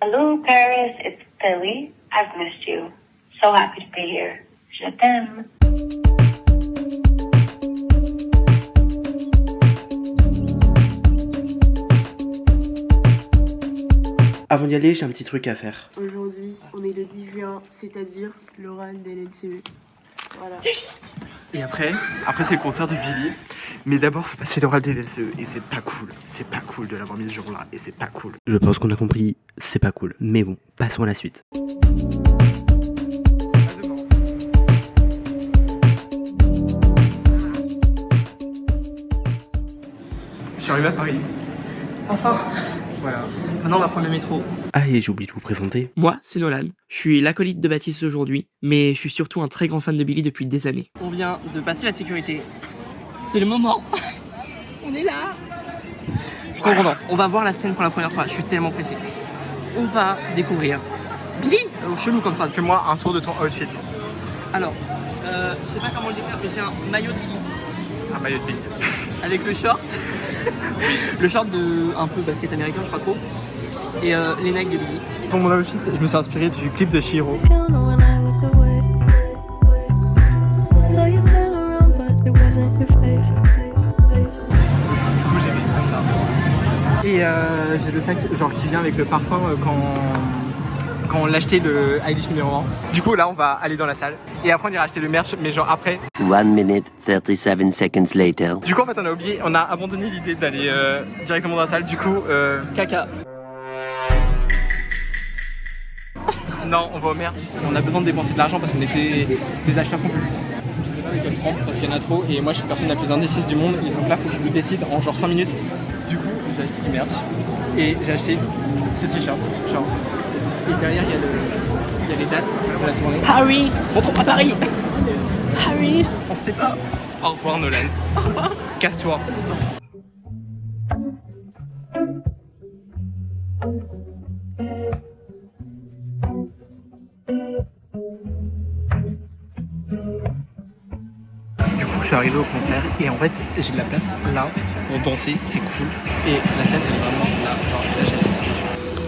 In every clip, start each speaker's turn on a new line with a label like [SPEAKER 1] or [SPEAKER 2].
[SPEAKER 1] Hello, Paris. It's Billy. I've missed you. So happy to be here. Je t'aime.
[SPEAKER 2] Avant d'y aller, j'ai un petit truc à faire.
[SPEAKER 3] Aujourd'hui, on est le 10 juin, c'est-à-dire l'oral de LCE. Voilà.
[SPEAKER 2] Et après c'est le concert de Billy. Mais d'abord, faut passer l'oral des LCE. Et c'est pas cool. C'est pas cool de l'avoir mis ce jour-là. Et c'est pas cool. Je pense qu'on a compris, c'est pas cool. Mais bon, passons à la suite. Je suis arrivé à Paris.
[SPEAKER 4] Enfin.
[SPEAKER 2] Voilà.
[SPEAKER 4] Maintenant, on va prendre le métro.
[SPEAKER 2] Ah, et j'ai oublié de vous présenter.
[SPEAKER 4] Moi, c'est Nolan. Je suis l'acolyte de Baptiste aujourd'hui, mais je suis surtout un très grand fan de Billy depuis des années. On vient de passer la sécurité. C'est le moment. On est là. Je suis trop content. On va voir la scène pour la première fois. Je suis tellement pressé. On va découvrir Billy. Chelou comme phrase.
[SPEAKER 2] Fais-moi un tour de ton outfit.
[SPEAKER 4] Alors, je sais pas comment le décrire, mais c'est un maillot de Billy.
[SPEAKER 2] Un maillot de Billy.
[SPEAKER 4] Avec le short. Le short de un peu basket américain, je crois trop. Et les Nike de Billy.
[SPEAKER 2] Pour mon outfit, je me suis inspiré du clip de Chihiro. Et j'ai le sac genre qui vient avec le parfum quand on l'achetait le Eilish numéro 1. Du coup là on va aller dans la salle et après on ira acheter le merch mais genre après.
[SPEAKER 5] 1 minute 37 seconds later.
[SPEAKER 2] Du coup en fait on a abandonné l'idée d'aller directement dans la salle. Du coup
[SPEAKER 4] Caca.
[SPEAKER 2] non on va au merch. On a besoin de dépenser de l'argent parce qu'on est des acheteurs compulsifs. Je sais pas lequel prendre parce qu'il y en a trop et moi je suis la personne la plus indécise du monde et donc là faut que je me décide en genre 5 minutes. Du coup j'ai acheté du merch et j'ai acheté ce t-shirt genre. Et derrière il y a les dates de la tournée.
[SPEAKER 4] Harry, rentre à Paris. Harry.
[SPEAKER 2] On sait pas. Au revoir Nolan.
[SPEAKER 4] Au revoir.
[SPEAKER 2] Casse-toi. Du coup je suis arrivé au concert et en fait j'ai de la place là pour danser, c'est cool. Et la scène elle est vraiment là, genre la chaise.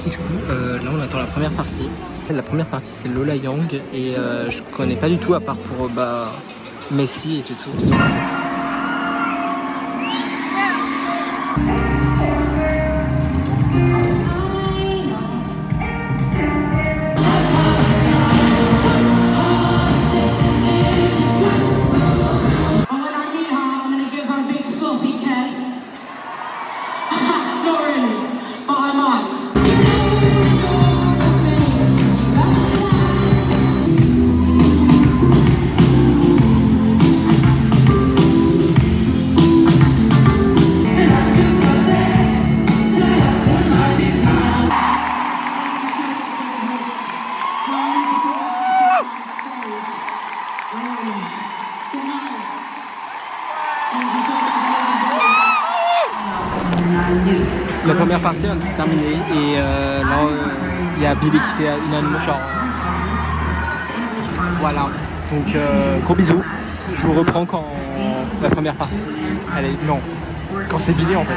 [SPEAKER 2] Du coup là on attend la première partie. La première partie c'est Lola Young et je connais pas du tout à part pour Messi et c'est tout. La première partie elle est terminée et là il y a Billy qui fait une animation genre voilà donc gros bisous. Je vous reprends quand la première partie elle est non quand c'est Billy en fait.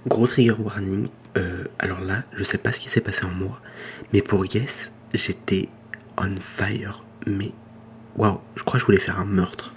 [SPEAKER 6] Gros trigger warning, alors là, je sais pas ce qui s'est passé en moi, mais pour Yes, j'étais on fire, mais waouh, je crois que je voulais faire un meurtre.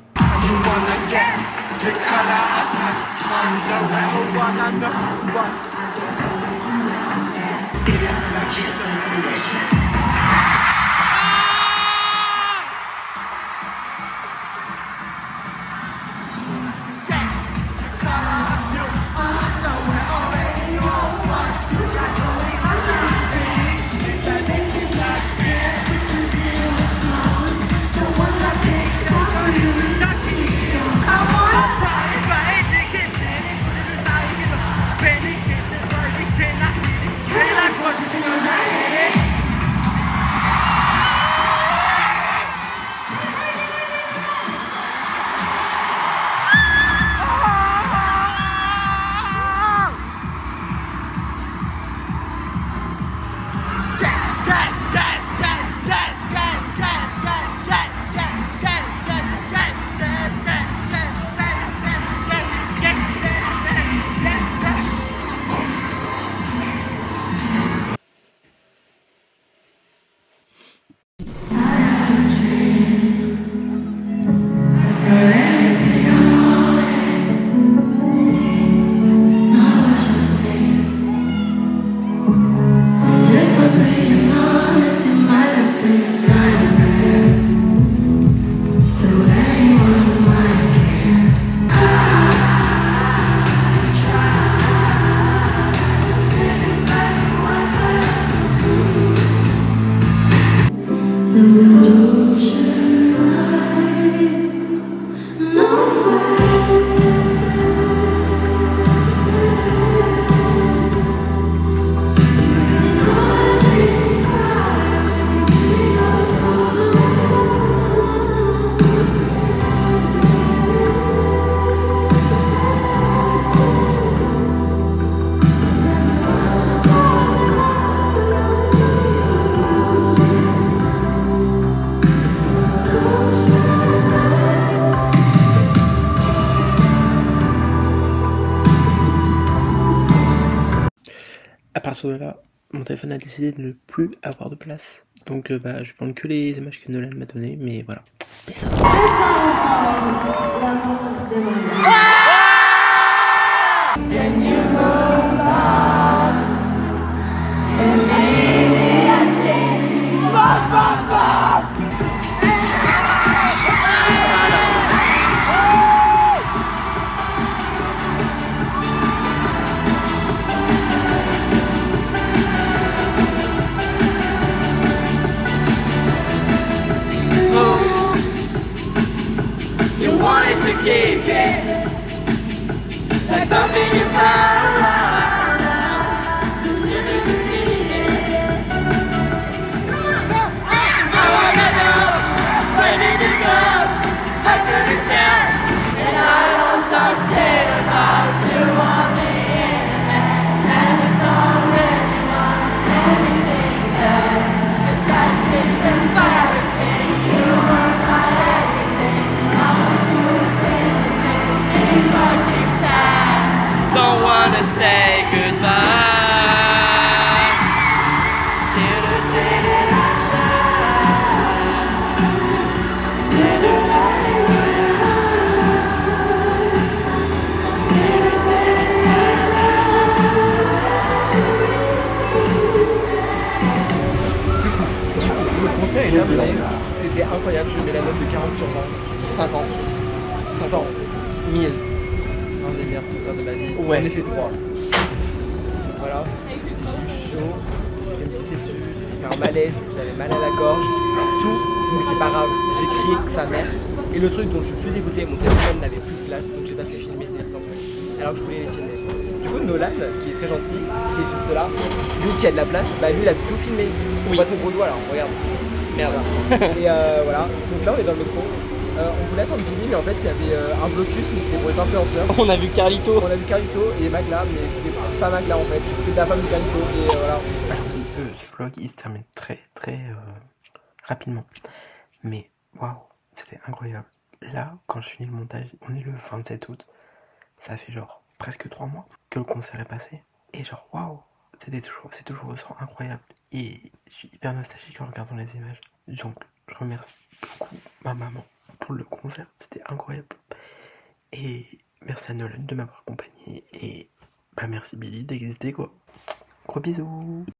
[SPEAKER 6] À partir de là, mon téléphone a décidé de ne plus avoir de place. Donc je vais prendre que les images que Nolan m'a données, mais voilà.
[SPEAKER 7] Keep it like something you found. I wanna know where did you go? I couldn't tell, and I
[SPEAKER 4] Don't wanna say goodbye.
[SPEAKER 2] Le concert est terminé, c'était incroyable, je mets la note de 40 sur 20.
[SPEAKER 4] 50.
[SPEAKER 2] 100.
[SPEAKER 4] 1000.
[SPEAKER 2] Un des meilleurs concerts de ma vie.
[SPEAKER 4] Ouais.
[SPEAKER 2] J'en ai fait 3. Voilà, j'ai eu chaud, j'ai fait me pisser dessus, j'ai fait faire un malaise, j'avais mal à la gorge, tout, mais c'est pas grave, j'ai crié que sa mère. Et le truc dont je suis le plus dégoûté, mon téléphone n'avait plus de place, donc j'ai pas pu filmer ces trucs, alors que je voulais les filmer. Du coup, Nolan, qui est très gentil, qui est juste là, lui qui a de la place, bah lui il a tout filmé. On voit ton gros doigt là, regarde.
[SPEAKER 4] Merde.
[SPEAKER 2] Et voilà, donc là on est dans le métro. On voulait attendre Billy, mais en fait il y avait un blocus, mais c'était pour les influenceurs.
[SPEAKER 4] On a vu Carlito.
[SPEAKER 2] On a vu Carlito et Magla, mais c'était pas Magla en fait, c'était la femme de Carlito. Et voilà.
[SPEAKER 6] Alors oui, ce vlog il se termine très rapidement. Mais waouh, c'était incroyable. Là, quand je finis le montage, on est le 27 août. Ça fait genre presque 3 mois que le concert est passé. Et genre waouh, c'est toujours autant incroyable. Et je suis hyper nostalgique en regardant les images. Donc je remercie beaucoup ma maman pour le concert, c'était incroyable. Et merci à Nolan de m'avoir accompagné. Et bah merci Billy d'exister quoi. Gros bisous.